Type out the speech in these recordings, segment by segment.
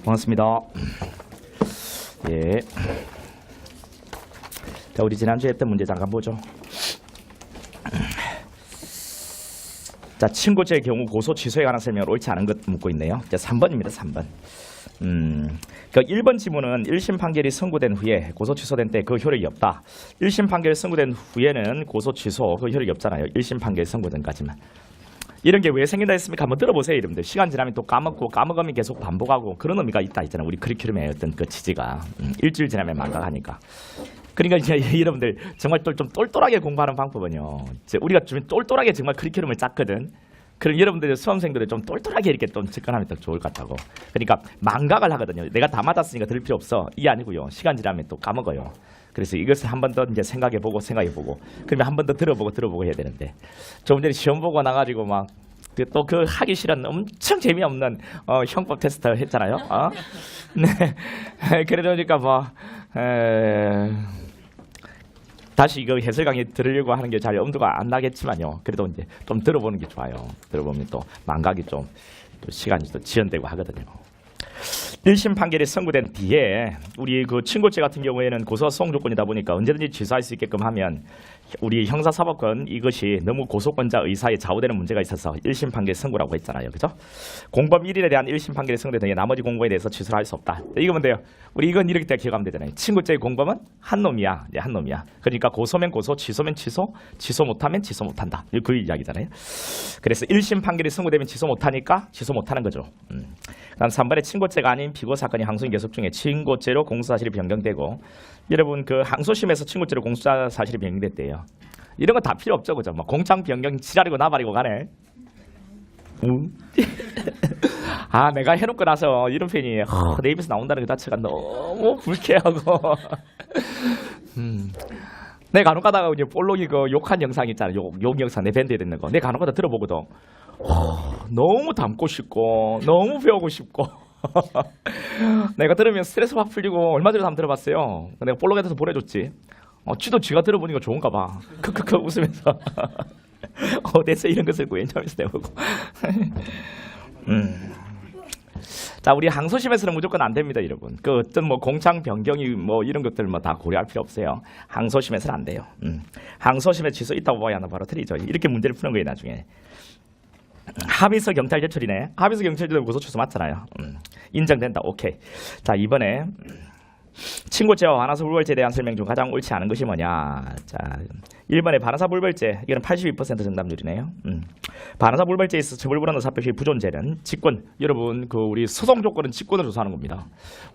반갑습니다. 예. 자, 우리 지난주에 했던 문제 잠깐 보죠. 자, 친고죄의 경우 고소 취소에 관한 설명을 옳지 않은 것 묻고 있네요. 자, 3번입니다. 3번. 그 1번 지문은 1심 판결이 선고된 후에 고소 취소된 때 그 효력이 없다. 1심 판결이 선고된 후에는 고소 취소 그 효력이 없잖아요. 1심 판결이 선고된까지만. 이런 게 왜 생긴다 했습니까? 한번 들어보세요, 여러분들. 시간 지나면 또 까먹으면 계속 반복하고 그런 의미가 있다 있잖아요. 우리 커리큘럼의 어떤 그 취지가 일주일 지나면 망각하니까. 그러니까 이제 여러분들 정말 좀 똘똘하게 공부하는 방법은요. 이제 우리가 좀 똘똘하게 정말 커리큘럼을 짰거든. 그럼 여러분들 수험생들을 좀 똘똘하게 이렇게 좀 접근하면 더 좋을 것 같다고. 그러니까 망각을 하거든요. 내가 다 맞았으니까 들을 필요 없어. 이게 아니고요. 시간 지나면 또 까먹어요. 그래서 이것을 한 번 더 이제 생각해보고 그러면 한 번 더 들어보고 해야 되는데 조금 전에 시험 보고 나가지고 막 또 그 하기 싫은 엄청 재미없는 형법 테스트 했잖아요. 네. 그러니까 뭐 다시 이거 해설 강의 들으려고 하는 게 잘 엄두가 안 나겠지만요. 그래도 이제 좀 들어보는 게 좋아요. 들어보면 또 망각이 좀 또 시간이 또 지연되고 하거든요. 1심 판결이 선고된 뒤에 우리 그 친고죄 같은 경우에는 고소 소송 조건이다 보니까 언제든지 취소할 수 있게끔 하면 우리 형사사법권 이것이 너무 고소권자 의사에 좌우되는 문제가 있어서 1심 판결 선고라고 했잖아요. 그죠? 공범 1인에 대한 1심 판결이 선고된 나머지 공범에 대해서 취소를 할 수 없다. 이거면 돼요. 우리 이건 이렇게 기억하면 되잖아요. 친고죄의 공범은 한 놈이야. 네, 한 놈이야. 그러니까 고소면 고소, 취소면 취소, 취소 못하면 취소 못한다. 그 이야기잖아요. 그래서 1심 판결이 선고되면 취소 못하니까 취소 못하는 거죠. 그다음 3번에 친고죄가 아닌 피고 사건이 항소인 계속 중에 친고죄로 공소사실이 변경되고 여러분 그 항소심에서 친고죄로 공소사실이 변경됐대요. 이런 거 다 필요 없죠, 그죠? 뭐 공장 변경 지랄이고 나발이고 가네. 아, 내가 해놓고 나서 이런 편이 내 입에서 나온다는 그 자체가 너무 불쾌하고. 내 간혹 가다가 이제 볼록이 그 욕한 영상 있잖아. 욕 영상 내 밴드에 듣는 거. 내 간혹 가다 들어보거든. 너무 담고 싶고 너무 배우고 싶고. 내가 들으면 스트레스 확 풀리고 얼마 전에 한번 들어봤어요. 내가 볼록에서 보내줬지. 쥐도 쥐가 들어보니까 좋은가 봐. 크크크 웃으면서. 어디서 이런 것을 구했냐면서 내보고. 자, 우리 항소심에서는 무조건 안 됩니다, 여러분. 그 어떤 뭐 공장 변경이 뭐 이런 것들 뭐 다 고려할 필요 없어요. 항소심에서는 안 돼요. 항소심에 취소 있다고 봐야 하나 바로 틀리죠. 이렇게 문제를 푸는 거예요, 나중에. 합의서 경찰 제출이네. 합의서 경찰 제출 고소 취소 맞잖아요. 인정된다. 오케이. 자, 이번에 친고죄와 반환사 불벌죄에 대한 설명 중 가장 옳지 않은 것이 뭐냐. 자, 1번에 반환사 불벌죄. 이거는 82% 정답률이네요. 반환사 불벌죄에 있어 처벌불허한 사표시 부존재는 직권. 여러분 그 우리 소송 조건은 직권을 조사하는 겁니다.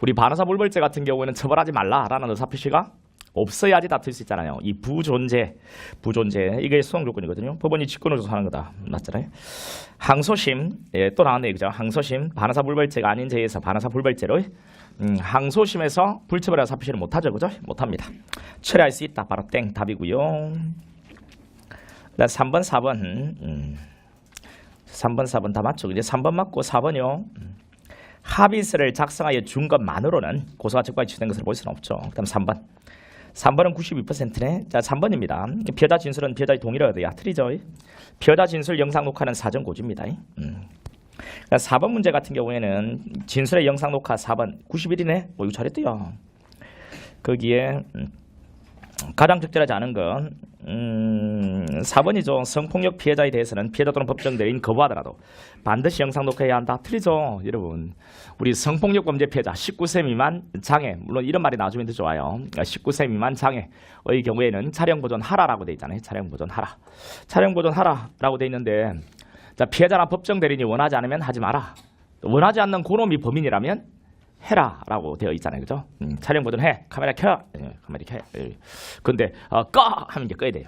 우리 반환사 불벌죄 같은 경우에는 처벌하지 말라라는 의사표시가 없어야지 다툴 수 있잖아요. 이 부존재 이게 소송 조건이거든요. 법원이 직권을 조사하는 거다. 맞잖아요. 항소심 또 나왔네, 그죠? 항소심 반환사 불벌죄가 아닌 죄에서 반환사 불벌죄로 항소심에서 불처벌할 사표시를 못하죠, 그죠? 못합니다. 처리할 수 있다. 바로 땡 답이고요. 그다음 3번, 4번 3번, 4번 다 맞죠? 이제 3번 맞고 4번이요. 합의서를 작성하여 준 것만으로는 고소가 적발이 취소된 것을 볼 수는 없죠. 그다음 3번은 92%네. 자, 3번입니다. 피해자 진술은 피해자의 동의를 얻어야 틀리죠. 피해자 진술 영상 녹화는 사전 고지입니다. 4번 문제 같은 경우에는 진술의 영상 녹화 4번 91이네. 이거 잘했대요. 거기에 가장 적절하지 않은 건 4번이죠. 성폭력 피해자에 대해서는 피해자 또는 법정 대리인 거부하더라도 반드시 영상 녹화해야 한다. 틀리죠, 여러분. 우리 성폭력 범죄 피해자 19세 미만 장애, 물론 이런 말이 나중에 더 좋아요. 19세 미만 장애의 경우에는 촬영 보존하라라고 돼 있잖아요. 촬영 보존하라라고 돼 있는데, 자, 피해자나 법정 대리인이 원하지 않으면 하지 마라. 원하지 않는 그놈이 범인이라면 해라라고 되어 있잖아요, 그죠? 촬영 보존해. 카메라 켜. 카메라 켜. 근데 꺼 하면 이제 꺼야 돼요.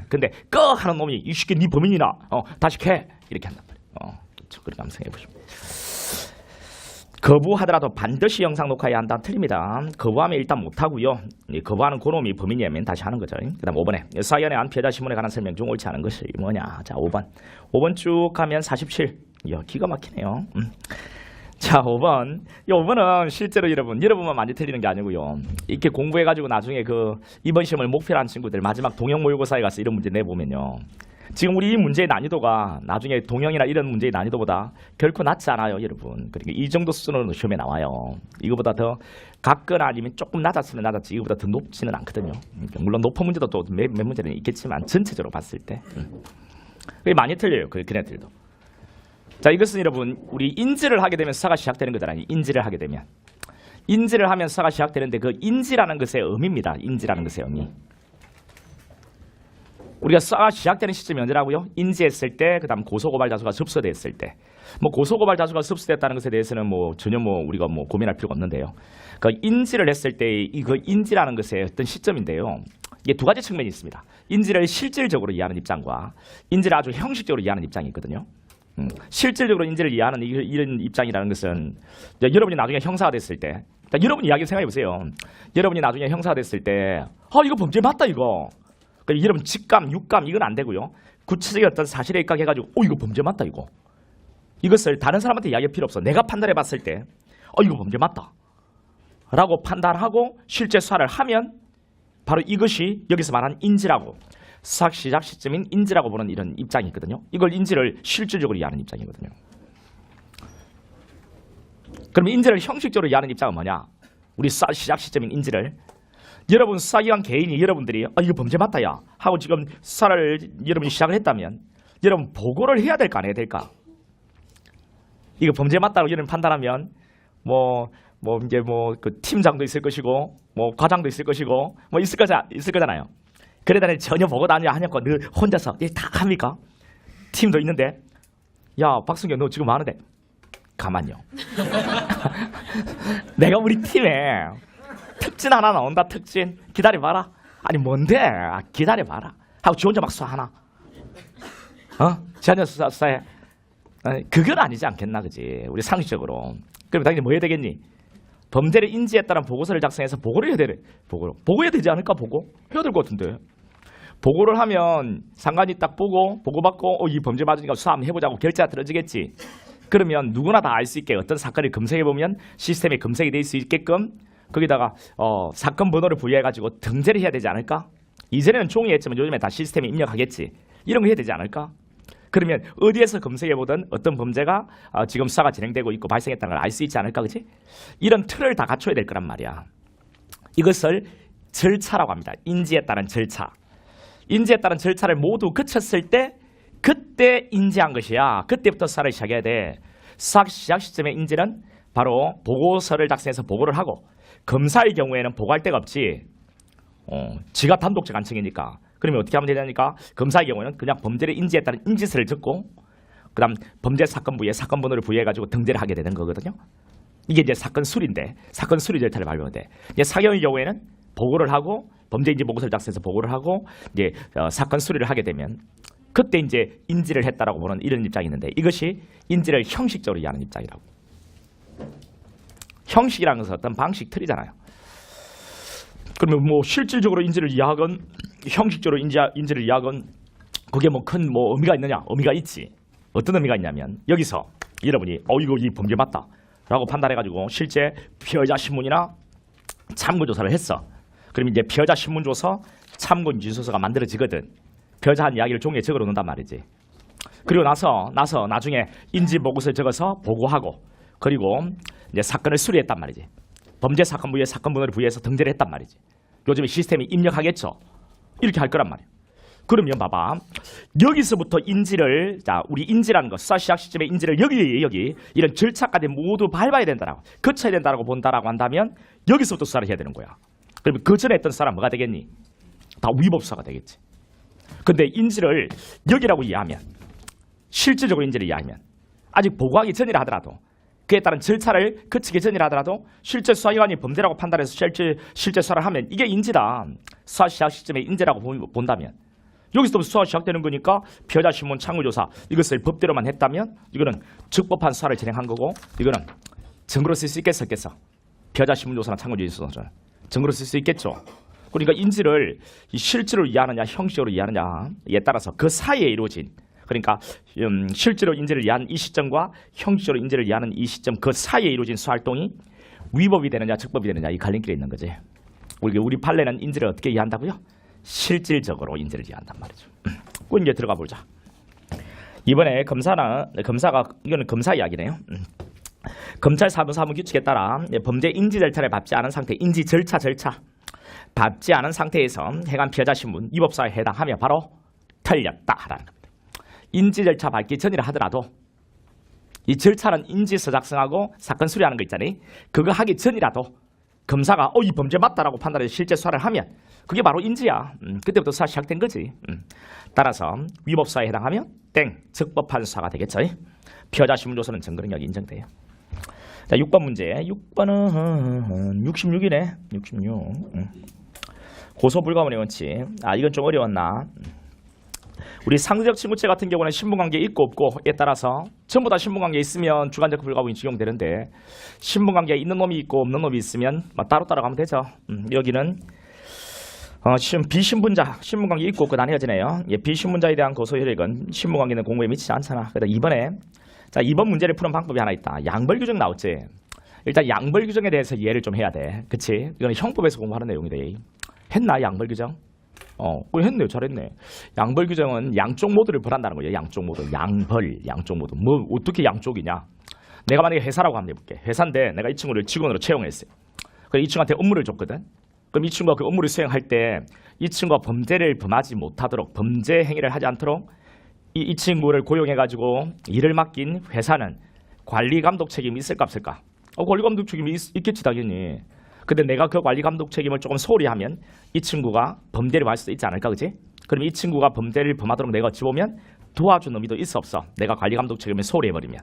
근데 꺼 하는 놈이 이 새끼 네 범인이나 다시 켜 이렇게 한단 말이에요. 그렇죠. 그렇게 감상해 보시면. 거부하더라도 반드시 영상 녹화해야 한다. 틀립니다. 거부하면 일단 못하고요. 거부하는 그놈이 범인이면 다시 하는 거죠. 그 다음 5번에 사연의 안 피해자 신문에 관한 설명 중 옳지 않은 것이 뭐냐. 자, 5번 쭉 가면 47. 이야, 기가 막히네요. 자, 5번. 이 5번은 실제로 여러분만 많이 틀리는 게 아니고요. 이렇게 공부해가지고 나중에 그 이번 시험을 목표로 한 친구들 마지막 동형 모의고사에 가서 이런 문제 내보면요. 지금 우리 이 문제의 난이도가 나중에 동영이나 이런 문제의 난이도보다 결코 낮지 않아요, 여러분. 그러니까 이 정도 수준으로 시험에 나와요. 이거보다 더 같거나 아니면 조금 낮았으면 낮았지 이거보다 더 높지는 않거든요. 그러니까 물론 높은 문제도 또 몇 문제는 있겠지만 전체적으로 봤을 때 그게 많이 틀려요, 그네들도. 자, 이것은 여러분 우리 인지를 하게 되면 수사가 시작되는 거잖아요. 인지를 하게 되면. 인지를 하면 수사가 시작되는데 그 인지라는 것의 의미입니다. 인지라는 것의 의미. 우리가 수사가 시작되는 시점이 언제라고요? 인지했을 때, 그 다음 고소고발 자수가 접수됐을 때. 뭐 고소고발 자수가 접수됐다는 것에 대해서는 뭐 전혀 뭐 우리가 뭐 고민할 필요가 없는데요. 그 인지를 했을 때 이 그 인지라는 것의 어떤 시점인데요. 이게 두 가지 측면이 있습니다. 인지를 실질적으로 이해하는 입장과 인지를 아주 형식적으로 이해하는 입장이 있거든요. 실질적으로 인지를 이해하는 이런 입장이라는 것은 여러분이 나중에 형사가 됐을 때, 여러분 이야기 생각해 보세요. 여러분이 나중에 형사가 됐을 때, 이거 범죄 맞다 이거. 여러분 직감, 육감 이건 안 되고요. 구체적인 어떤 사실에 입각해가지고 이거 범죄 맞다 이거. 이것을 다른 사람한테 이야기할 필요 없어. 내가 판단해 봤을 때 이거 범죄 맞다 라고 판단하고 실제 수사를 하면 바로 이것이 여기서 말하는 인지라고, 수사 시작 시점인 인지라고 보는 이런 입장이 있거든요. 이걸 인지를 실질적으로 이해하는 입장이거든요. 그러면 인지를 형식적으로 이해하는 입장은 뭐냐? 우리 수사 시작 시점인 인지를 여러분 수사기관 개인이 여러분들이 이거 범죄 맞다 야 하고 지금 수사를 여러분이 시작을 했다면 여러분 보고를 해야 될까 안 해야 될까? 이거 범죄 맞다고 여러분 판단하면 이제 그 팀장도 있을 것이고 과장도 있을 것이고 있을 거잖아요. 그러다 전혀 보고도 안 하냐고 늘 혼자서 다 합니까? 팀도 있는데 야 박승경 너 지금 뭐 하는데? 가만요. 내가 우리 팀에 특진 하나 나온다. 특진 기다려봐라. 아니 뭔데? 기다려봐라 하고 지 혼자 막 수사하나? 지 혼자 수사해? 그건 아니지 않겠나, 그지? 우리 상식적으로. 그럼 당연히 뭐 해야 되겠니? 범죄를 인지에 따른 보고서를 작성해서 보고를 해야 돼. 보고해야 되지 않을까? 해야 될 것 같은데. 보고를 하면 상관이 딱 보고받고 이 범죄 맞으니까 수사 한번 해보자고 결재가 들어지겠지. 그러면 누구나 다 알 수 있게 어떤 사건을 검색해보면 시스템에 검색이 될 수 있게끔 거기다가 사건 번호를 부여해가지고 등재를 해야 되지 않을까? 이전에는 종이에 했지만 요즘에 다 시스템에 입력하겠지. 이런 거 해야 되지 않을까? 그러면 어디에서 검색해보든 어떤 범죄가 지금 수사가 진행되고 있고 발생했다는 걸 알 수 있지 않을까? 그치? 이런 틀을 다 갖춰야 될 거란 말이야. 이것을 절차라고 합니다. 인지에 따른 절차. 인지에 따른 절차를 모두 거쳤을 때 그때 인지한 것이야. 그때부터 수사를 시작해야 돼. 수사 시작 시점의 인지는 바로 보고서를 작성해서 보고를 하고, 검사의 경우에는 보고할 데가 없지. 지가 단독적 안청이니까. 그러면 어떻게 하면 되냐니까, 검사의 경우는 그냥 범죄를 인지에 따른 인지서를 적고 그 다음 범죄 사건부에 사건 번호를 부여해가지고 등재를 하게 되는 거거든요. 이게 이제 사건 수리인데, 사건 수리 절차를 밟으면 돼. 이제 사경의 경우에는 보고를 하고 범죄 인지 보고서를 작성해서 보고를 하고 이제 사건 수리를 하게 되면 그때 이제 인지를 했다라고 보는 이런 입장이 있는데, 이것이 인지를 형식적으로 이해하는 입장이라고. 형식이라는 것은 어떤 방식 틀이잖아요. 그러면 실질적으로 인지를 이해하건 형식적으로 인지를 이해하건 그게 큰 의미가 있느냐? 의미가 있지. 어떤 의미가 있냐면, 여기서 여러분이 이거 이 범죄 맞다 라고 판단해가지고 실제 피해자 신문이나 참고 조사를 했어. 그러면 이제 피해자 신문 조서, 참고 인지서가 만들어지거든. 피해자 한 이야기를 종이에 적어 놓는단 말이지. 그리고 나중에 인지 보고서를 적어서 보고하고, 그리고 이제 사건을 수리했단 말이지. 범죄 사건부에 사건 번호를 부여해서 등재를 했단 말이지. 요즘에 시스템이 입력하겠죠. 이렇게 할 거란 말이야. 그러면 봐봐, 여기서부터 인지를, 우리 인지라는 거, 수사 시작 시점의 인지를 여기 이런 절차까지 모두 밟아야 된다라고, 거쳐야 된다라고 본다라고 한다면 여기서부터 수사를 해야 되는 거야. 그러면 그 전에 했던 사람 뭐가 되겠니? 다 위법 수사가 되겠지. 근데 인지를 여기라고 이해하면, 실질적으로 인지를 이해하면, 아직 보고하기 전이라 하더라도, 그에 따른 절차를 거치기 전이라 하더라도 실제 수사기관이 범죄라고 판단해서 실제 수사를 하면 이게 인지다. 수사 시작 시점에 인지라고 본다면 여기서부터 수사가 시작되는 거니까 피해자 신문 참고조사 이것을 법대로만 했다면 이거는 적법한 수사를 진행한 거고, 이거는 증거로 쓸 수 있겠어 없겠어? 피해자 신문조사나 참고조사는 증거로 쓸 수 있겠죠. 그러니까 인지를 실제로 이해하느냐 형식적으로 이해하느냐에 따라서 그 사이에 이루어진, 그러니까 실제로 인지를 이해하는 이 시점과 형식적으로 인지를 이해하는 이 시점, 그 사이에 이루어진 수활동이 위법이 되느냐 적법이 되느냐 이 갈림길에 있는 거지. 우리 판례는 인지를 어떻게 이해한다고요? 실질적으로 인지를 이해한단 말이죠. 그 이제 들어가 보자. 이번에 검사가 이거는 검사 이야기네요. 검찰 사무사무 규칙에 따라 범죄 인지 절차를 밟지 않은 상태, 인지 절차 밟지 않은 상태에서 행한 피해자 신문 위법사에 해당하며 바로 틀렸다라는 겁니다. 인지 절차 밟기 전이라 하더라도 이 절차는 인지서 작성하고 사건 수리하는 거 있잖아요. 그거 하기 전이라도 검사가 이 범죄 맞다라고 판단해서 실제 수사를 하면 그게 바로 인지야. 그때부터 수사 시작된 거지. 따라서 위법사에 해당하면 땡 적법한 수사가 되겠죠. 피해자 신문조서는 증거능력이 인정돼요. 자, 6번 문제. 6번은 66이네. 66. 고소 불가문의 원칙. 이건 좀 어려웠나? 우리 상대적 친구죄 같은 경우는 신분관계 있고 없고에 따라서 전부 다 신분관계 있으면 주관적 불가분이 적용되는데 신분관계 있는 놈이 있고 없는 놈이 있으면 따로 가면 되죠. 여기는 비신분자, 신분관계 있고 없고 나뉘어지네요. 비신분자에 대한 고소 효력은 신분관계는 공무에 미치지 않잖아. 그래서 이번에 자, 이번 문제를 푸는 방법이 하나 있다. 양벌 규정 나왔지. 일단 양벌 규정에 대해서 이해를 좀 해야 돼. 그치? 이거는 형법에서 공부하는 내용이다. 했나 양벌 규정? 그거 했네. 잘했네. 양벌 규정은 양쪽 모두를 벌한다는 거예요. 양쪽 모두. 양쪽 모두. 뭐 어떻게 양쪽이냐? 내가 만약에 회사라고 한번 해볼게. 회사인데 내가 이 친구를 직원으로 채용했어요. 그래서 이 친구한테 업무를 줬거든. 그럼 이 친구가 그 업무를 수행할 때 이 친구가 범죄를 범하지 못하도록 범죄 행위를 하지 않도록 이 친구를 고용해가지고 일을 맡긴 회사는 관리 감독 책임이 있을까 없을까? 관리 감독 책임이 있겠지 당연히. 근데 내가 그 관리 감독 책임을 조금 소홀히 하면 이 친구가 범죄를 범할 수도 있지 않을까, 그지? 그럼 이 친구가 범죄를 범하도록 내가 어찌 보면 도와준 의미도 있어 없어? 내가 관리 감독 책임을 소홀히 해버리면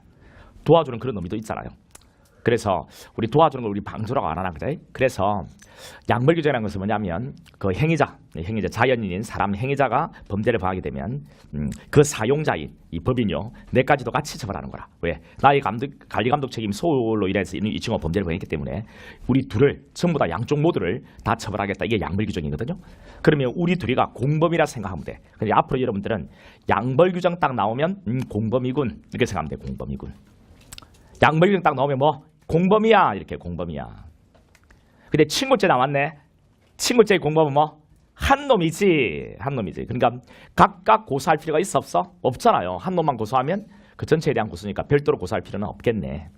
도와주는 그런 의미도 있잖아요. 그래서 우리 도와주는 걸 우리 방조라고 안 하나 그래? 그래서 양벌 규정이라는 것은 뭐냐면 그 행위자 자연인인 사람 행위자가 범죄를 범하게 되면 그 사용자인 이 법인요 내까지도 같이 처벌하는 거라. 왜? 나의 관리 감독 책임 소홀로 인해서 이 친구가 범죄를 범했기 때문에 우리 둘을 전부 다 양쪽 모두를 다 처벌하겠다. 이게 양벌 규정이거든요. 그러면 우리 둘이가 공범이라 생각하면 돼. 근데 앞으로 여러분들은 양벌 규정 딱 나오면 공범이군 이렇게 생각하면 돼. 공범이군. 양벌 규정 딱 나오면 뭐? 공범이야. 이렇게 공범이야. 근데 친고죄 나왔네. 친고죄의 공범은 뭐? 한 놈이지. 그러니까 각각 고소할 필요가 있어 없어? 없잖아요. 한 놈만 고소하면 그 전체에 대한 고소니까 별도로 고소할 필요는 없겠네.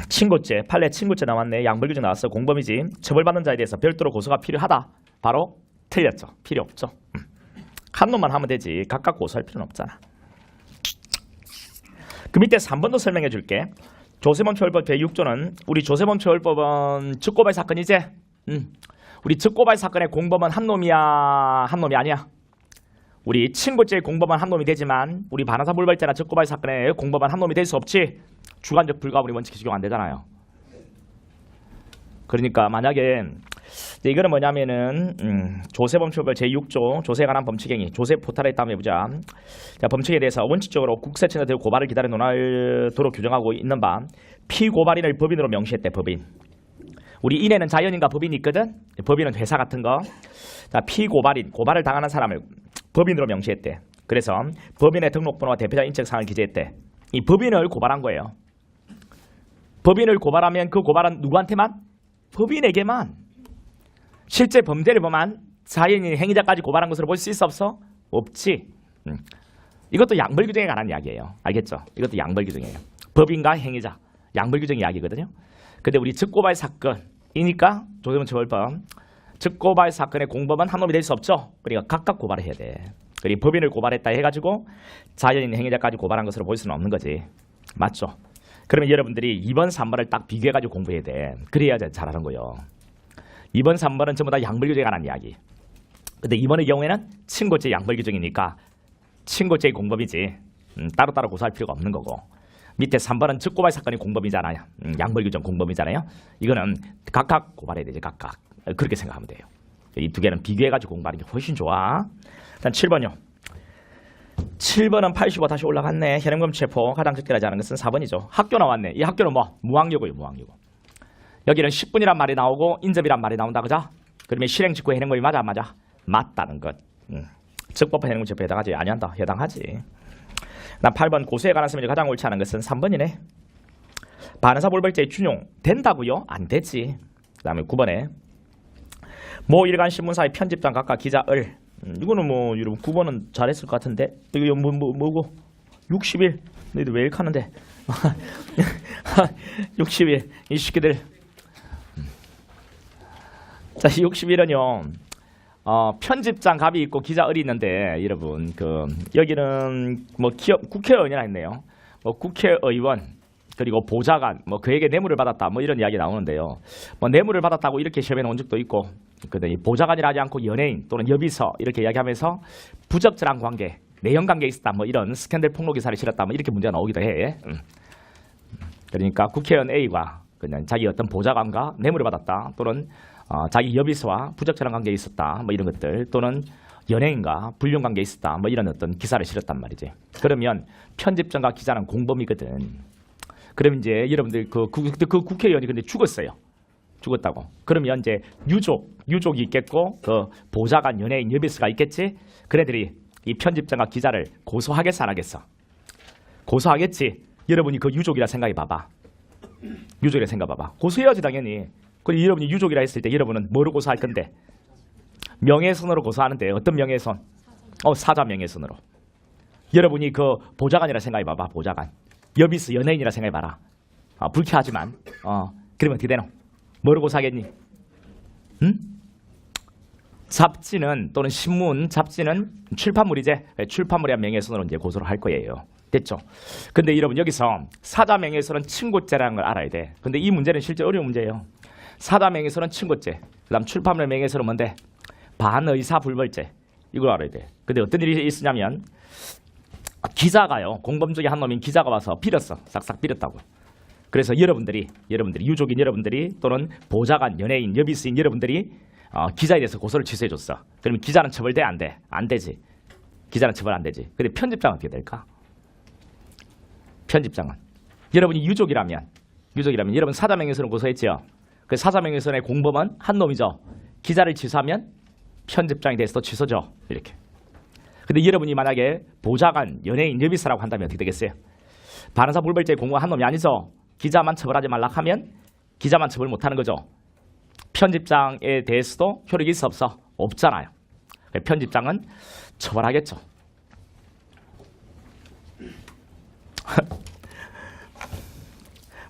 친고죄, 판례 친고죄 나왔네. 양벌규정 나왔어. 공범이지. 처벌받는 자에 대해서 별도로 고소가 필요하다. 바로 틀렸죠. 필요 없죠. 한 놈만 하면 되지. 각각 고소할 필요는 없잖아. 그 밑에 3번도 설명해 줄게. 조세범 처벌법 제6조는 우리 조세범 처벌법은 즉고발 사건이지? 우리 즉고발 사건의 공범은 한 놈이야? 한 놈이 아니야? 우리 친고죄의 공범은 한 놈이 되지만 우리 반환사 불발죄나 즉고발 사건의 공범은 한 놈이 될 수 없지? 주관적 불가분이 원칙이 적용 안 되잖아요. 그러니까 만약에 이거는 뭐냐면은 조세범 처벌 제6조 조세에 관한 범칙행위 조세 포탈에 있다면 해보자. 자, 범칙에 대해서 원칙적으로 국세청에 대해 고발을 기다려 논하도록 규정하고 있는 바 피고발인을 법인으로 명시했대. 법인. 우리 인에는 자연인과 법인이 있거든. 법인은 회사 같은 거. 자, 피고발인 고발을 당하는 사람을 법인으로 명시했대. 그래서 법인의 등록번호와 대표자 인적사항을 기재했대. 이 법인을 고발한 거예요. 법인을 고발하면 그 고발은 누구한테만? 법인에게만. 실제 범죄를 범한 자연인 행위자까지 고발한 것으로 볼 수 있어 없어? 없지. 이것도 양벌 규정에 관한 이야기예요. 알겠죠? 이것도 양벌 규정이에요. 법인과 행위자 양벌 규정 이야기거든요. 근데 우리 즉고발 사건이니까 조세범 처벌법 즉고발 사건의 공범은 한 놈이 될 수 없죠. 그러니까 각각 고발을 해야 돼. 그리고 법인을 고발했다 해가지고 자연인 행위자까지 고발한 것으로 볼 수는 없는 거지. 맞죠? 그러면 여러분들이 2번, 3번을 딱 비교해가지고 공부해야 돼. 그래야 잘하는 거예요. 2번, 3번은 전부 다 양벌 규정에 관한 이야기. 근데 이번의 경우에는 친고죄 양벌 규정이니까 친고죄의 공범이지. 따로따로 고소할 필요가 없는 거고. 밑에 3번은 즉고발 사건이 공범이잖아요. 양벌 규정 공범이잖아요. 이거는 각각 고발해야 되지. 각각. 그렇게 생각하면 돼요. 이 두 개는 비교해가지고 공부하는 게 훨씬 좋아. 일단 7번요. 7번은 85 다시 올라갔네. 현행범 체포 가장 적절하지 않은 것은 4번이죠. 학교 나왔네. 이 학교는 뭐? 무학여고예요. 무학여고. 여기는 10분이란 말이 나오고 인접이란 말이 나온다. 그죠? 그러면 실행 직후 현행범이 맞아 안 맞아? 맞다는 것. 적법한 현행범 체포에 해당하지? 아니한다. 해당하지. 난 8번 고소에 관한 설명이 가장 옳지 않은 것은 3번이네. 반의사 불벌죄의 준용 된다고요? 안 되지. 그 다음에 9번에 모 일간 신문사의 편집장 각각 기자을 이거는 뭐 여러분 9번은 잘했을 것 같은데 이거 뭐고 60일 너희들 왜 이렇게 하는데 60일 이 새끼들. 자, 60일은요 편집장 갑이 있고 기자 을이 있는데 여러분 여기는 뭐 국회의원이라 했네요. 뭐 국회의원 그리고 보좌관 뭐 그에게 뇌물을 받았다 뭐 이런 이야기 나오는데요. 뭐 뇌물을 받았다고 이렇게 시험에 나온 적도 있고, 근데 보좌관이라 하지 않고 연예인 또는 여비서 이렇게 이야기하면서 부적절한 관계, 내연 관계 있었다 뭐 이런 스캔들 폭로 기사를 실었다 뭐 이렇게 문제가 나오기도 해. 그러니까 국회의원 A가 그냥 자기 어떤 보좌관과 뇌물을 받았다 또는 자기 여비서와 부적절한 관계에 있었다 뭐 이런 것들, 또는 연예인과 불륜 관계에 있었다 뭐 이런 어떤 기사를 실었단 말이지. 그러면 편집장과 기자는 공범이거든. 그럼 이제 여러분들 그 국회의원이 근데 죽었어요. 죽었다고. 그러면 이제 유족이 있겠고 그 보좌관, 연예인, 여비서가 있겠지. 그네들이 이 편집장과 기자를 고소하겠어 안 하겠어? 고소하겠지. 여러분이 그 유족이라 생각해 봐봐. 유족이라 생각해 봐봐. 고소해야지 당연히. 그리고 여러분이 유족이라 했을 때 여러분은 뭐로 고소할 건데? 명예훼손으로 고소하는데 어떤 명예훼손? 사자 명예훼손으로. 여러분이 그 보좌관이라 생각해 봐봐. 보좌관. 여비스 연예인이라 생각해 봐라. 불쾌하지만 그러면 어떻게 되노? 뭐로 고소하겠니? 응? 잡지는 또는 신문, 잡지는 출판물이지. 출판물에 대한 명예훼손으로 이제 고소를 할 거예요. 됐죠? 근데 여러분 여기서 사자 명예훼손은 친고죄라는 걸 알아야 돼. 근데 이 문제는 실제 어려운 문제예요. 사자 명예훼손은 친고죄. 그다음 출판물 명예훼손은 뭔데? 반의사 불벌죄. 이걸 알아야 돼. 근데 어떤 일이 있으냐면 기자가요. 공범 중에 한 놈인 기자가 와서 빌었어. 싹싹 빌었다고. 그래서 여러분들이 유족인 여러분들이 또는 보좌관, 연예인, 여비스인 여러분들이 기자에 대해서 고소를 취소해줬어. 그러면 기자는 처벌돼? 안 돼? 안 되지. 기자는 처벌 안 되지. 근데 편집장은 어떻게 될까? 편집장은 여러분이 유족이라면 여러분 사자명예훼손을 고소했지요. 그 사자명예훼손의 공범은 한 놈이죠. 기자를 취소하면 편집장에 대해서도 취소죠. 이렇게. 근데 여러분이 만약에 보좌관, 연예인, 여비서라고 한다면 어떻게 되겠어요? 반의사 불벌죄에 공범한 한 놈이 아니죠. 기자만 처벌하지 말라 하면 기자만 처벌 못하는 거죠. 편집장에 대해서도 효력이 있어 없어? 없잖아요. 편집장은 처벌하겠죠.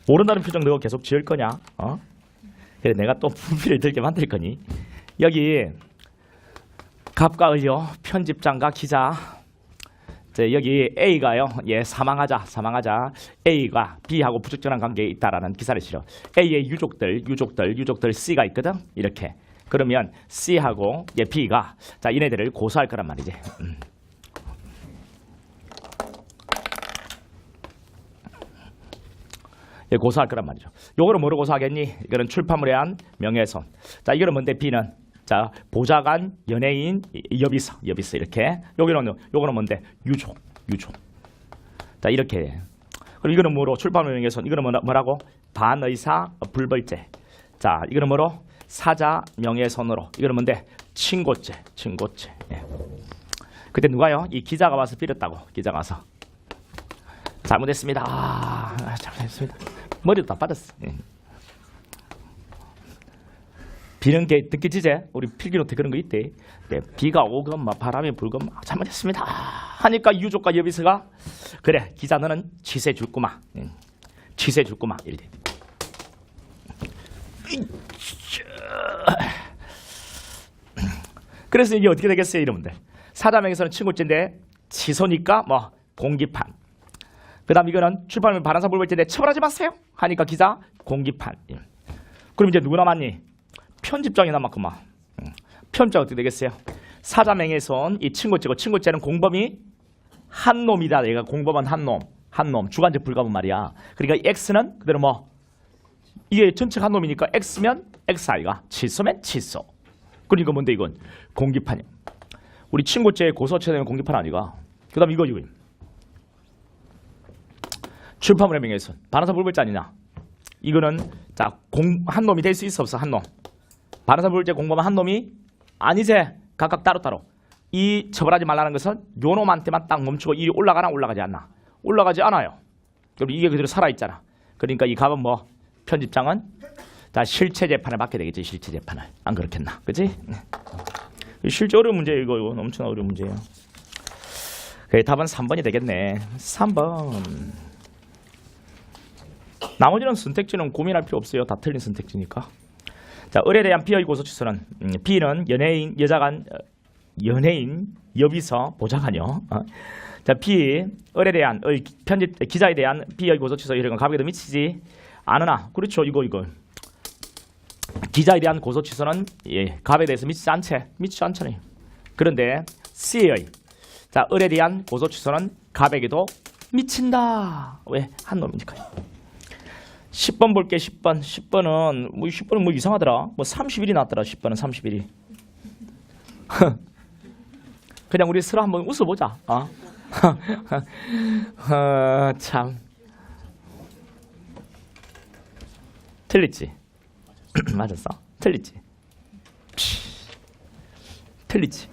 모른다는 표정 너 계속 지을 거냐? 그래 내가 또 분필을 들게 만들 거니? 여기 갑과 을요, 편집장과 기자. 여기 A가요, 사망하자. A가 B하고 부적절한 관계에 있다라는 기사를 실어. A의 유족들 C가 있거든. 이렇게. 그러면 C하고 B가 얘네들을 고소할 거란 말이지. 고소할 거란 말이죠. 요거는 뭐로 고소하겠니? 이거는 출판물에 한 명예훼손. 이거는 뭔데? B는 보좌관, 연예인, 여비서 이렇게. 요거는 뭔데? 유족. 이렇게. 그리고 이거는 뭐로? 출판물 명예훼손. 이거는 뭐라고? 반의사 불벌죄. 이거는 뭐로? 사자 명예훼손으로. 이거는 뭔데? 친고죄. 예. 그때 누가요? 이 기자가 와서 빌었다고. 기자가 와서. 잘못했습니다. 잘못했습니다. 머리도 다 빠졌어. 예. 비는 게 느껴지지? 우리 필기노트 그런 거 있대. 네, 비가 오건 바람이 불건 잘못했습니다 하니까 유족과 여비서가 그래 기자 너는 취소해 줄구마. 취소해 줄구마. 이래. 그래서 이게 어떻게 되겠어요 여러분들? 사자명에서는 친고죄인데 취소니까 공기판. 그 다음 이거는 출판물 반환사 불벌죄인데 처벌하지 마세요 하니까 기자 공기판. 그럼 이제 누구 남았니? 편집장이 남았구만. 편집장 어떻게 되겠어요? 사자명예훼손 이 친고죄고, 친고죄는 공범이 한 놈이다. 얘가 공범은 한 놈. 주관적 불가분 말이야. 그러니까 X는 그대로 이게 전체 한 놈이니까 X면 XI가 취소면 취소. 그러니까 뭔데 이건? 공기판이야. 우리 친고죄에 고소 처되면 공기판 아니가. 그 다음 이거 출판물의 명예훼손 반환사 불벌죄 아니냐. 이거는 한 놈이 될 수 있어 없어? 한 놈. 반환사 불벌죄 공범은 한 놈이 아니지. 각각 따로따로. 이 처벌하지 말라는 것은 요 놈한테만 딱 멈추고 이 올라가나 올라가지 않나? 올라가지 않아요. 그럼 이게 그대로 살아있잖아. 그러니까 이 갑은 편집장은 실체 재판을 받게 되겠지. 실체 재판을. 안 그렇겠나? 그치? 실제 어려운 문제예요. 이거 엄청 어려운 문제예요. 그래, 답은 3번이 되겠네. 3번. 나머지는 선택지는 고민할 필요 없어요. 다 틀린 선택지니까. 자, 을에 대한 B의 고소 취소는 B는 연예인, 여자 간 연예인, 여비서, 보좌관요. 자, B 을에 대한 편집 기자에 대한 B의 고소 취소 이런 건 가격에도 미치지 않으나 그렇죠. 이거 기자에 대한 고소 취소는 갑에 대해서 미치지 않잖아요. 그런데 C의 자, 을에 대한 고소 취소는 갑에게도 미친다. 왜? 한 놈이니까요. 10번 볼게. 10번은 뭐 이상하더라. 뭐 31이 나왔더라. 10번은 31이. 그냥 우리 서로 한번 웃어보자. 참. 틀렸지? 맞았어? 틀렸지? 틀리지?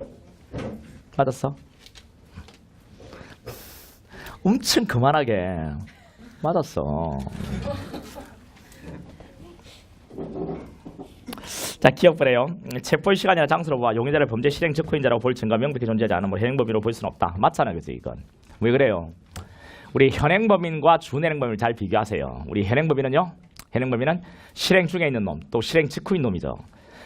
맞았어? 엄청 그만하게 맞았어. 자, 기억보래요. 체포의 시간이나 장소로 봐 용의자를 범죄 실행 직후인자라고 볼 증거 명백히 존재하지 않은 뭐 현행범인으로 볼 수는 없다. 맞잖아, 그죠? 이건 왜 그래요? 우리 현행범인과 준현행범인을 잘 비교하세요. 우리 현행범인은요, 현행범인은 실행 중에 있는 놈, 또 실행 직후인 놈이죠.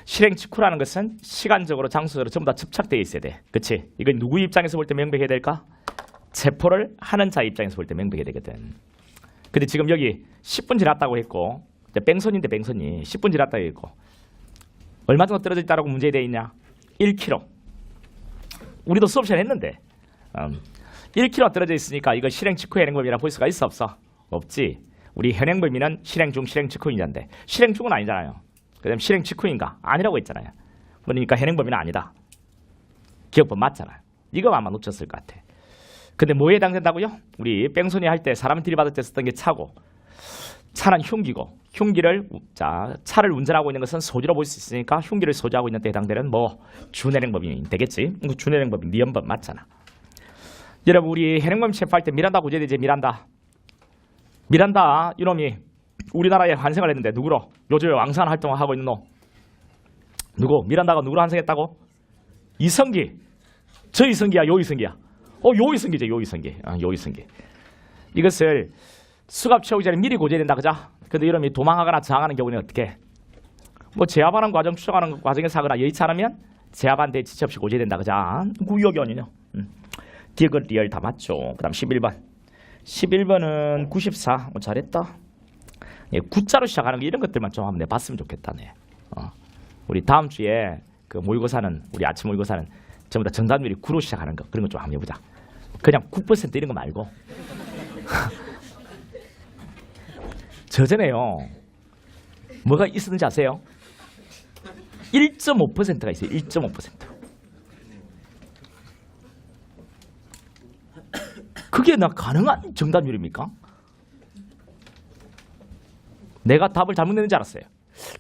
실행 직후라는 것은 시간적으로 장소적으로 전부 다 집착되어 있어야 돼. 그치? 이건 누구 입장에서 볼 때 명백해야 될까? 체포를 하는 자 입장에서 볼 때 명백해야 되거든. 근데 지금 여기 10분 지났다고 했고, 뺑소니인데 뺑소니 10분 지났다고 했고, 얼마 정도 떨어져 있다고 문제에 돼 있냐? 1km. 우리도 수업 시간 했는데 1km 떨어져 있으니까 이거 실행 직후 현행범이라 볼 수가 있어 없어? 없지. 우리 현행범인은 실행 중 실행 직후인자인데 실행 중은 아니잖아요. 그다음 실행 직후인가? 아니라고 했잖아요. 그러니까 현행범인은 아니다. 기억법 맞잖아요. 이거 아마 놓쳤을 것 같아. 근데 뭐에 해당된다고요? 우리 뺑소니 할 때 사람 들이받을 때 썼던 게 차고, 차는 흉기고, 차를 운전하고 있는 것은 소지로 볼 수 있으니까 흉기를 소지하고 있는 데 해당되는 뭐 준현행범이 되겠지. 준현행범이 미연범 맞잖아. 여러분, 우리 현행범 체포할 때 미란다 구제되지. 미란다 이놈이 우리나라에 환생을 했는데 누구로? 요즘에 왕성한 활동을 하고 있는 놈 누구? 미란다가 누구로 환생했다고? 이성기. 저 이성기야, 요 이성기야? 요 이성기죠. 요 이성기. 이것을 수갑 채우기 전에 미리 고제해야 된다, 그죠? 근데 이놈이 도망하거나 저항하는 경우는 어떻게? 뭐 제압하는 과정, 추적하는 과정에서 하거나 여의치 않으면 제압한 데 지체 없이 고제해야 된다, 그죠? 구역이 아니냐? 기억은 리얼 다 맞죠. 그 다음 11번은 94. 잘했다. 예, 구자로 시작하는 거 이런 것들만 좀 한번 봤으면 좋겠다네. 우리 다음 주에 그 모의고사는, 우리 아침 모의고사는 전부 다 정답률이 9로 시작하는 거, 그런 거 좀 한번 해보자. 그냥 9% 이런 거 말고. 저전에요, 뭐가 있었는지 아세요? 1.5%가 있어요. 1.5%. 그게 가능한 정답률입니까? 내가 답을 잘못 냈는지 알았어요.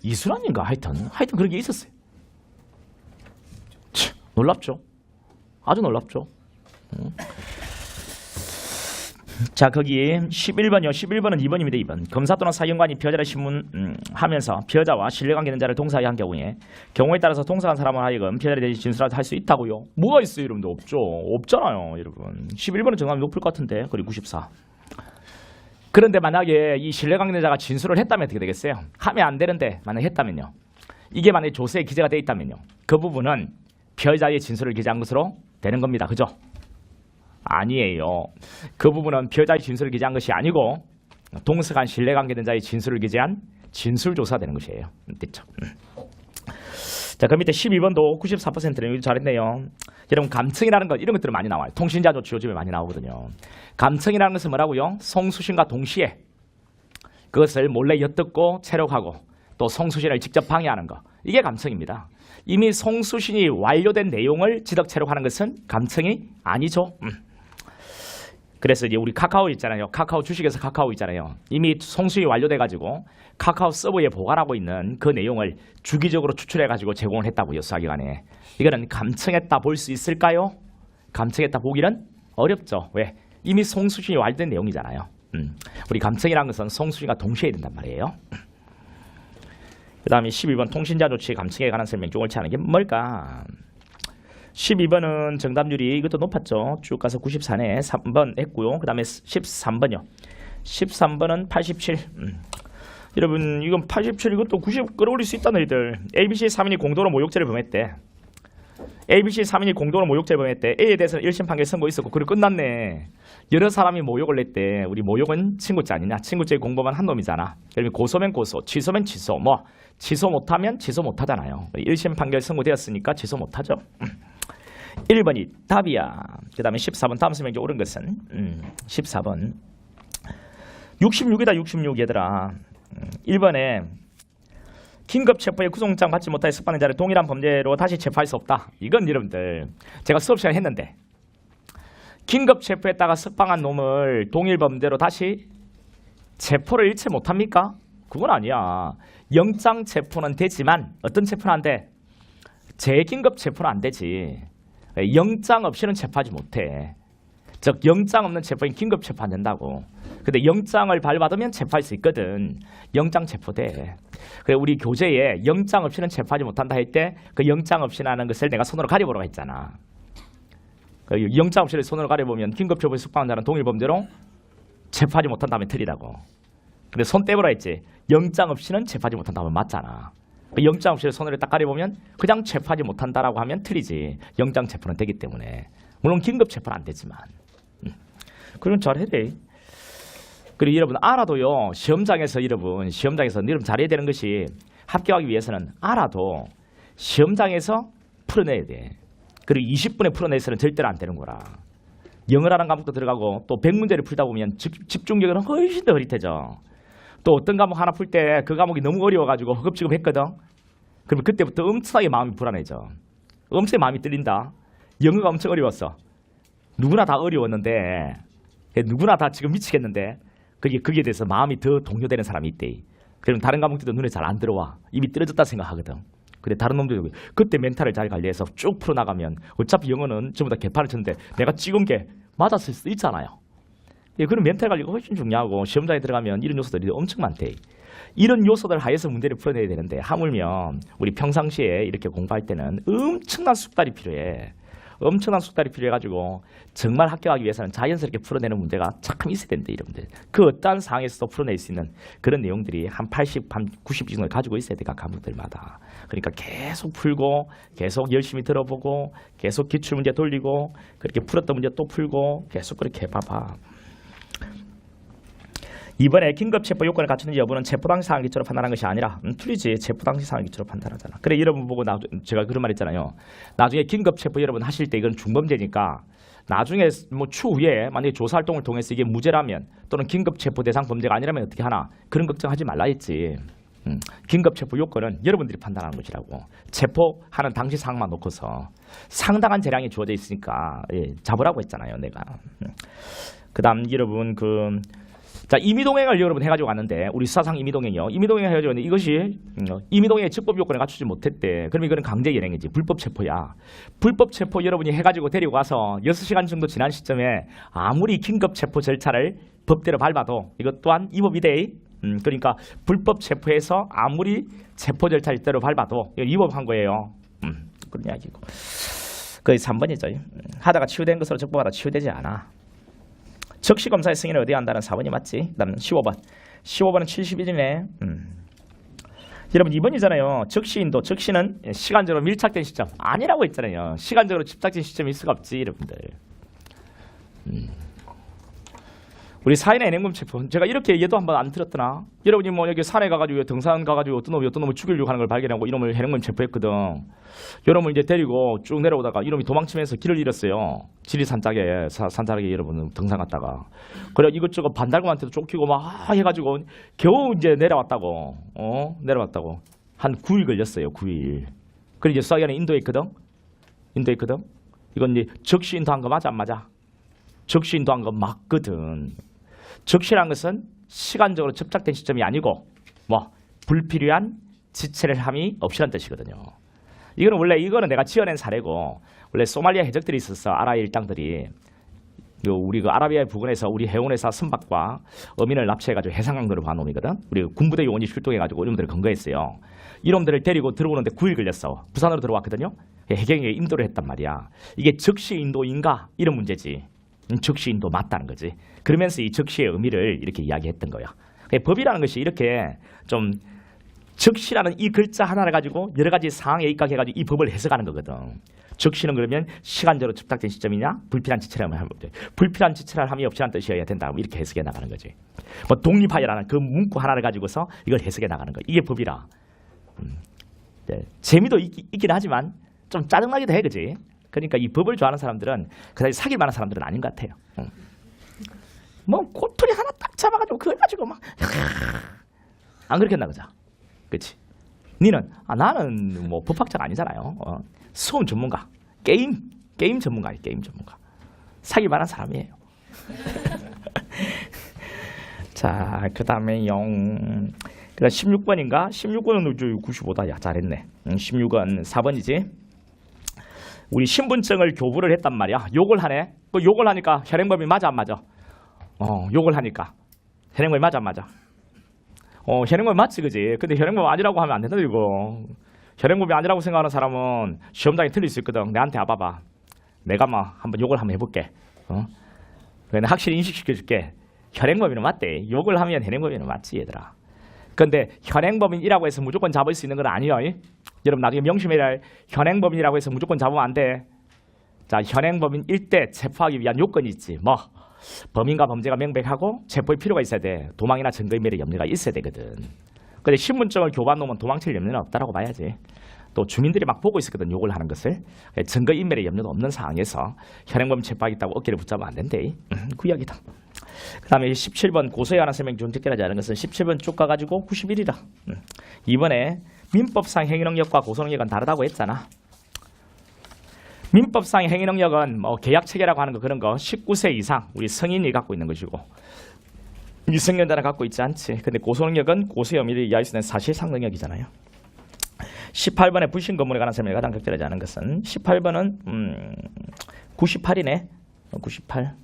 이순환인가 하여튼 그런 게 있었어요. 놀랍죠? 아주 놀랍죠? 자, 거기 11번이요. 11번은 2번입니다. 2번. 검사 또는 사경관이 피해자를 신문하면서 피해자와 신뢰관계 있는 자를 동사하게 한 경우에 따라서 동사한 사람을 하여금 피해자에 대해 진술할 수 있다고요. 뭐가 있어요, 여러분들? 없죠. 없잖아요, 여러분. 11번은 정답이 높을 것 같은데. 그리고 94. 그런데 만약에 이 신뢰관계 있는 자가 진술을 했다면 어떻게 되겠어요? 하면 안 되는데 만약에 했다면요. 이게 만약에 조서에 기재가 되어 있다면요. 그 부분은 피해자의 진술을 기재한 것으로 되는 겁니다. 그죠? 아니에요. 그 부분은 피해자의 진술을 기재한 것이 아니고 동서간 신뢰관계된 자의 진술을 기재한 진술조사가 되는 것이에요. 됐죠? 자, 그 밑에 12번도 94%는 잘했네요. 여러분, 감청이라는 것, 이런 것들은 많이 나와요. 통신자 조치 요즘에 많이 나오거든요. 감청이라는 것은 뭐라고요? 송수신과 동시에 그것을 몰래 엿듣고 체력하고 또 송수신을 직접 방해하는 것, 이게 감청입니다. 이미 송수신이 완료된 내용을 지적 체력하는 것은 감청이 아니죠. 그래서 이제 우리 카카오 있잖아요. 카카오 주식에서 카카오 있잖아요. 이미 송수신이 완료돼가지고 카카오 서버에 보관하고 있는 그 내용을 주기적으로 추출해가지고 제공을 했다고요, 수사기관에. 이거는 감청했다 볼 수 있을까요? 감청했다 보기는 어렵죠. 왜? 이미 송수신이 완료된 내용이잖아요. 우리 감청이라는 것은 송수신과 동시에 된단 말이에요. 그 다음에 12번 통신자 조치 감청에 관한 설명 중 옳지 않은 게 뭘까? 12번은 정답률이 이것도 높았죠. 쭉 가서 94네 3번 했고요. 그 다음에 13번이요. 13번은 87. 여러분 이건 87 이것도 90 끌어올릴 수 있다 너희들. ABC 3인이 공동으로 모욕죄를 범했대. ABC 3인이 공동으로 모욕죄를 범했대. A에 대해서는 1심 판결 선고 있었고 그리고 끝났네. 여러 사람이 모욕을 냈대. 우리 모욕은 친구죄 아니냐. 친구죄 공범한 한 놈이잖아. 그러면 고소면 고소, 취소면 취소. 뭐 취소 못하면 취소 못하잖아요. 1심 판결 선고되었으니까 취소 못하죠. 1번이 답이야. 그 다음에 14번 다음 설명이 옳은 것은 14번 66이다 66 얘들아. 1번에 긴급 체포의 구속영장 받지 못하여 석방된 자를 동일한 범죄로 다시 체포할 수 없다. 이건 여러분들 제가 수업 시간에 했는데 긴급 체포했다가 석방한 놈을 동일 범죄로 다시 체포를 일체 못합니까? 그건 아니야. 영장 체포는 되지만 어떤 체포는 안 돼? 재긴급 체포는 안 되지. 영장 없이는 체포하지 못해. 즉 영장 없는 체포인 긴급 체포 안 된다고. 근데 영장을 발부받으면 체포할 수 있거든. 영장 체포돼. 그래 우리 교재에 영장 없이는 체포하지 못한다 할 때 그 영장 없이라는 것을 내가 손으로 가려보라고 했잖아. 영장 없이를 손으로 가려보면 긴급 체포에 석방한 자는 동일 범죄로 체포하지 못한다면 틀리다고. 근데 손 떼보라 했지. 영장 없이는 체포하지 못한다면 맞잖아. 영장 없이를 손으로 딱 가려보면 그냥 체포하지 못한다라고 하면 틀리지. 영장 체포는 되기 때문에. 물론 긴급 체포는 안 되지만. 그건 잘해야 돼. 그리고 여러분 알아도요. 시험장에서 여러분 잘해야 되는 것이 합격하기 위해서는 알아도 시험장에서 풀어내야 돼. 그리고 20분에 풀어내서는 절대로 안 되는 거라. 영어라는 과목도 들어가고 또 100문제를 풀다 보면 집중력은 훨씬 더 흐릿해져. 또 어떤 과목 하나 풀 때 그 과목이 너무 어려워가지고 허겁지겁 했거든. 그러면 그때부터 엄청나게 마음이 불안해져. 엄청나게 마음이 떨린다. 영어가 엄청 어려웠어. 누구나 다 어려웠는데 누구나 다 지금 미치겠는데 거기에 대해서 마음이 더 동요되는 사람이 있대. 그럼 다른 과목들도 눈에 잘 안 들어와. 이미 떨어졌다 생각하거든. 근데 다른 놈들도 그때 멘탈을 잘 관리해서 쭉 풀어나가면 어차피 영어는 전부 다 개판을 쳤는데 내가 찍은 게 맞았을 수도 있잖아요. 그런 멘탈 관리가 훨씬 중요하고 시험장에 들어가면 이런 요소들이 엄청 많대. 이런 요소들 하에서 문제를 풀어내야 되는데 하물며 우리 평상시에 이렇게 공부할 때는 엄청난 숙달이 필요해. 엄청난 숙달이 필요해가지고 정말 합격하기 위해서는 자연스럽게 풀어내는 문제가 참 있어야 된대. 여러분들 그 어떠한 상황에서도 풀어낼 수 있는 그런 내용들이 한 80, 한 90 정도를 가지고 있어야 돼. 각 과목들마다. 그러니까 계속 풀고 계속 열심히 들어보고 계속 기출문제 돌리고 그렇게 풀었던 문제 또 풀고 계속 그렇게 해봐봐. 이번에 긴급체포 요건을 갖추는지 여부는 체포당시 상황 기초로 판단한 것이 아니라 틀리지. 체포당시 상황 기초로 판단하잖아. 그래 여러분 보고 제가 그런 말 했잖아요. 나중에 긴급체포 여러분 하실 때 이건 중범죄니까 나중에 뭐 추후에 만약에 조사활동을 통해서 이게 무죄라면 또는 긴급체포 대상 범죄가 아니라면 어떻게 하나 그런 걱정하지 말라 했지. 긴급체포 요건은 여러분들이 판단하는 것이라고. 체포하는 당시 상황만 놓고서 상당한 재량이 주어져 있으니까 잡으라고 했잖아요. 내가. 그 다음 여러분 자, 임의동행을 여러분 해가지고 왔는데 우리 수사상 임의동행이요. 임의동행 해가지고 왔는데 이것이 임의동행의 적법 요건을 갖추지 못했대. 그럼 이거는 강제연행이지. 불법 체포야. 불법 체포 여러분이 해가지고 데리고 와서 6시간 정도 지난 시점에 아무리 긴급 체포 절차를 법대로 밟아도 이것 또한 위법이돼. 그러니까 불법 체포해서 아무리 체포 절차를 대로 밟아도 이거 위법한 거예요. 그런 이야기고. 그게 3번이죠. 하다가 치유된 것으로 적법하다 치유되지 않아. 적시검사의 승인을 얻어야 한다는 4번이 맞지? 그 다음 15번. 15번은 71이네. 여러분 2번이잖아요. 적시인도. 적시는 시간적으로 밀착된 시점. 아니라고 했잖아요. 시간적으로 집착된 시점이 있을 수가 없지 여러분들. 우리 사인의 은행범 체포. 제가 이렇게 얘도 한번 안 들었더나. 여러분이 뭐 여기 산에 가가지고 등산 가가지고 어떤 놈을 죽이려고 하는 걸 발견하고 이놈을 해능범 체포했거든. 여러분 이제 데리고 쭉 내려오다가 이놈이 도망치면서 길을 잃었어요. 지리산 짝에 산자락에 여러분 등산 갔다가. 그래 이것저것 반달곰한테도 쫓기고 막 해가지고 겨우 이제 내려왔다고. 내려왔다고. 한 9일 걸렸어요. 9일. 그래 이제 수사기관에 인도했거든. 이건 이제 적시 인도한 거 맞아 안 맞아? 적시 인도한 거 맞거든. 적시란 것은 시간적으로 접착된 시점이 아니고 뭐 불필요한 지체를 함이 없이란 뜻이거든요. 이거는 원래 이거는 내가 지어낸 사례고 원래 소말리아 해적들이 있었어. 아라이 일당들이 우리 그 아라비아 부근에서 우리 해운회사 선박과 어민을 납치해가지고 해상강도를 봐놓은 놈이거든. 우리 군부대 요원이 출동해가지고 이놈들을 검거했어요. 이놈들을 데리고 들어오는데 9일 걸렸어. 부산으로 들어왔거든요. 해경에 인도를 했단 말이야. 이게 적시 인도인가? 이런 문제지. 적시 인도 맞다는 거지. 그러면서 이 적시의 의미를 이렇게 이야기했던 거야. 법이라는 것이 이렇게 좀 적시라는 이 글자 하나를 가지고 여러 가지 상황에 입각해가지고 이 법을 해석하는 거거든. 적시는 그러면 시간적으로 집탁된 시점이냐? 불필요한 지체를 하면 불필요한 지체를 함이 없이란 뜻이어야 된다. 이렇게 해석해 나가는 거지. 뭐 독립하여라는 그 문구 하나를 가지고서 이걸 해석해 나가는 거. 이게 법이라. 네. 재미도 있긴 하지만 좀 짜증나기도 해, 그지? 그러니까 이 법을 좋아하는 사람들은 그다지 사귈 만한 사람들은 아닌 것 같아요. 뭐 꼬투리 하나 딱 잡아가지고 그걸 가지고 막 안 그렇겠나 그자? 그렇지? 니는 나는 뭐 법학자가 아니잖아요. 수험 전문가, 게임 전문가예요. 게임 전문가. 사귈 만한 사람이에요. 자, 그 다음에 16번인가? 16번은 95다. 야, 잘했네. 16은 4번이지. 우리 신분증을 교부를 했단 말이야. 욕을 하네. 그 욕을 하니까 현행범이 맞아 안 맞아? 욕을 하니까 현행범이 맞아 안 맞아? 현행범이 맞지, 그지? 근데 현행범 아니라고 하면 안 된다 이거. 현행범이 아니라고 생각하는 사람은 시험장에 틀릴 수 있거든. 내한테 와봐봐. 내가 막 한번 욕을 한번 해볼게. 그래, 확실히 인식시켜줄게. 현행범인은 맞대. 욕을 하면 현행범인은 맞지, 얘들아. 근데 현행범인이라고 해서 무조건 잡을 수 있는 건 아니에요. 여러분 나중에 명심해야 할. 현행범인이라고 해서 무조건 잡으면 안 돼. 자, 현행범인일 때 체포하기 위한 요건이 있지. 뭐 범인과 범죄가 명백하고 체포의 필요가 있어야 돼. 도망이나 증거인멸의 염려가 있어야 되거든. 근데 신분증을 교부한 놈은 도망칠 염려는 없다라고 봐야지. 또 주민들이 막 보고 있었거든, 욕을 하는 것을. 증거인멸의 염려도 없는 상황에서 현행범 체포하겠다고 어깨를 붙잡으면 안 된대. 그 이야기다. 그 다음에 17번 고소에 관한 설명이 좀 특별하지 않은 것은 17번 쭉 가가지고 91이라. 이번에 민법상 행위능력과 고소능력은 다르다고 했잖아. 민법상 행위능력은 뭐 계약체계라고 하는 거 그런 거 19세 이상 우리 성인이 갖고 있는 것이고 미성년자는 갖고 있지 않지. 근데 고소능력은 고소의 의미를 이해할 수 있는 사실상 능력이잖아요. 18번의 불신 건물에 관한 설명이 가장 적절하지 않은 것은 18번은 98이네. 98.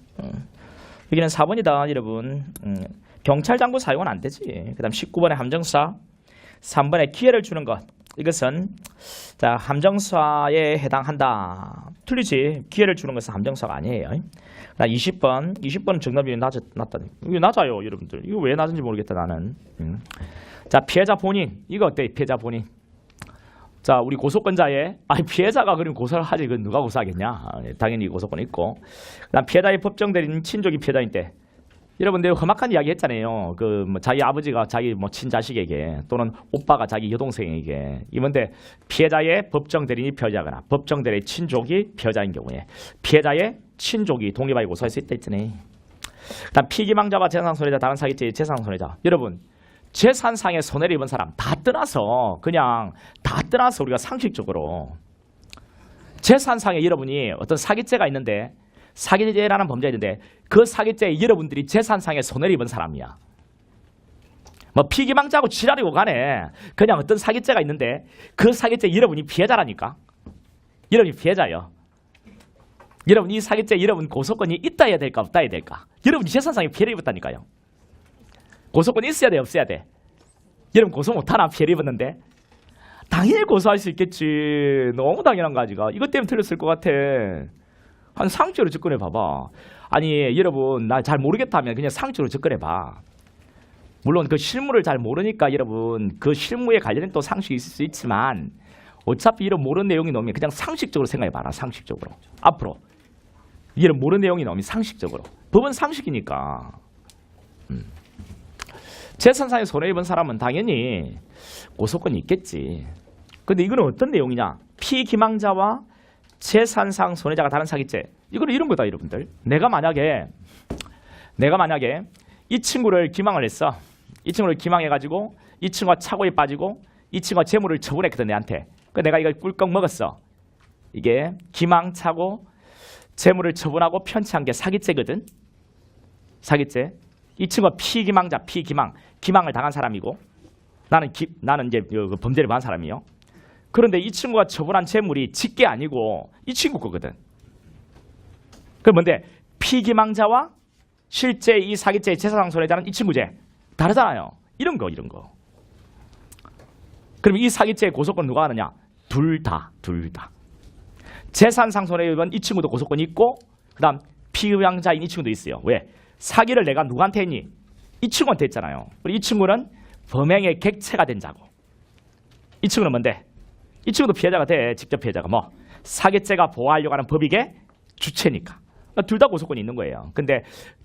여기는 4번이다, 여러분. 경찰 장부 사용은 안 되지. 그 다음 19번의 함정사. 3번에 기회를 주는 것. 이것은 자 함정사에 해당한다. 틀리지. 기회를 주는 것은 함정사가 아니에요. 20번은 정답이 낮다. 이거 낮아요, 여러분들. 이거 왜 낮은지 모르겠다, 나는. 자, 피해자 본인. 이거 어때, 피해자 본인? 자, 우리 고소권자의 피해자가 그럼 고소를 하지. 그건 누가 고소하겠냐? 당연히 고소권 있고. 그다음 피해자의 법정 대리인 친족이 피해자인 때. 여러분들 험악한 이야기 했잖아요. 그 뭐 자기 아버지가 자기 뭐 친자식에게 또는 오빠가 자기 여동생에게 이건데 피해자의 법정 대리인이 피해자거나 법정 대리인 친족이 피해자인 경우에 피해자의 친족이 독립하여 고소할 수 있다 했더니. 그다음 피기망자와 재산 손해자 다른 사기죄의 재산 손해자. 여러분 재산상의 손해를 입은 사람 다 떠나서 우리가 상식적으로 재산상에 여러분이 어떤 사기죄가 있는데 사기죄라는 범죄가 있는데 그 사기죄에 여러분들이 재산상의 손해를 입은 사람이야. 뭐 피기망자하고 지랄이고 가네. 그냥 어떤 사기죄가 있는데 그 사기죄 여러분이 피해자라니까. 여러분이 피해자예요. 여러분 이 사기죄 여러분 고소권이 있다 해야 될까 없다 해야 될까? 여러분이 재산상에 피해를 입었다니까요. 고소권이 있어야 돼 없어야 돼? 여러분 고소 못하나 피해를 입었는데? 당연히 고소할 수 있겠지. 너무 당연한 거 아지가. 이것 때문에 틀렸을 것 같아. 한 상식적으로 접근해 봐봐. 아니 여러분 나 잘 모르겠다면 그냥 상식적으로 접근해 봐. 물론 그 실무를 잘 모르니까 여러분 그 실무에 관련된 또 상식이 있을 수 있지만 어차피 이런 모르는 내용이 나오면 그냥 상식적으로 생각해 봐라. 상식적으로. 앞으로 이런 모르는 내용이 나오면 상식적으로. 법은 상식이니까. 재산상의 손해 입은 사람은 당연히 고소권이 있겠지. 근데 이거는 어떤 내용이냐? 피기망자와 재산상 손해자가 다른 사기죄. 이거는 이런 거다, 여러분들. 내가 만약에 이 친구를 기망을 했어. 이 친구를 기망해가지고 이 친구가 착오에 빠지고 이 친구가 재물을 처분했거든, 내한테. 그래서 내가 이걸 꿀꺽 먹었어. 이게 기망, 착오, 재물을 처분하고 편취한 게 사기죄거든. 사기죄. 이 친구가 피기망자, 기망을 당한 사람이고 나는 이제 그 범죄를 받은 사람이요. 그런데 이 친구가 처분한 재물이 직계 아니고 이 친구 거거든. 그럼 뭔데? 피기망자와 실제 이 사기죄의 제사상손해자는 이 친구제 다르잖아요. 이런 거. 그럼 이 사기죄의 고소권 누가 하느냐? 둘 다. 재산상손해율은 이 친구도 고소권이 있고 그다음 피의망자인 이 친구도 있어요. 왜? 사기를 내가 누구한테 했니? 이 친구한테 했잖아요. 그리고 이 친구는 범행의 객체가 된 자고 이 친구는 뭔데? 이 친구도 피해자가 돼. 직접 피해자가 뭐 사기죄가 보호하려고 하는 법익의 주체니까. 둘 다 고소권이 있는 거예요. 근데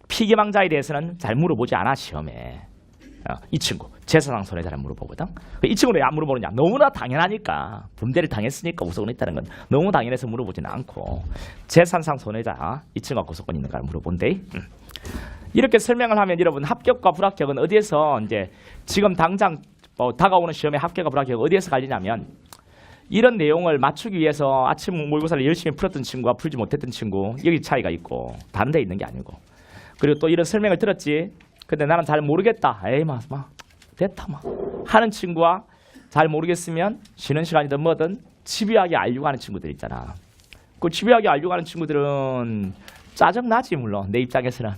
피기망자에 대해서는 잘 물어보지 않아 시험에. 이 친구 재산상 손해자를 물어보거든. 이 친구는 왜 안 물어보느냐? 너무나 당연하니까. 분대를 당했으니까 고소권이 있다는 건 너무 당연해서 물어보지는 않고 재산상 손해자 이 친구가 고소권이 있는가를 물어본대. 이렇게 설명을 하면 여러분 합격과 불합격은 어디에서 이제 지금 당장 다가오는 시험에 합격과 불합격은 어디에서 갈리냐면 이런 내용을 맞추기 위해서 아침 모의고사를 열심히 풀었던 친구와 풀지 못했던 친구 여기 차이가 있고 다른 데 있는 게 아니고 그리고 또 이런 설명을 들었지 근데 나는 잘 모르겠다 에이 막 됐다 막 하는 친구와 잘 모르겠으면 쉬는 시간이든 뭐든 집요하게 알려고 하는 친구들 있잖아. 그 집요하게 알려고 하는 친구들은 짜증나지 물론 내 입장에서는.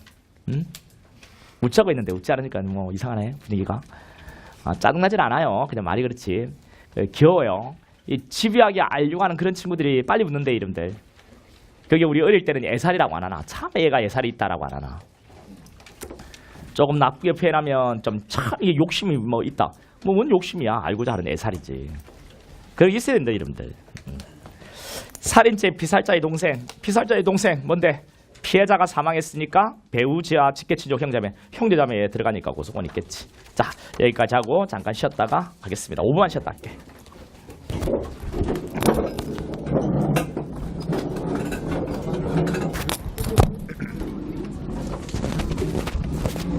응? 웃자고 있는데 웃지 않으니까 뭐 이상하네 분위기가. 짜증나진 않아요. 그냥 말이 그렇지. 귀여워요. 이 집요하게 알려고 하는 그런 친구들이 빨리 붙는데 이름들. 그게 우리 어릴 때는 애살이라고 안 하나. 참 애가 애살이 있다라고 안 하나. 조금 나쁘게 표현하면 좀 참 이게 욕심이 뭐 있다. 뭐 뭔 욕심이야. 알고자 하는 애살이지. 그게 있어야 된다 이름들. 살인죄 피살자의 동생 뭔데? 피해자가 사망했으니까 배우자와 직계친족 형제자매에 들어가니까 고소권 있겠지. 자 여기까지 하고 잠깐 쉬었다가 하겠습니다. 5분만 쉬었다 할게.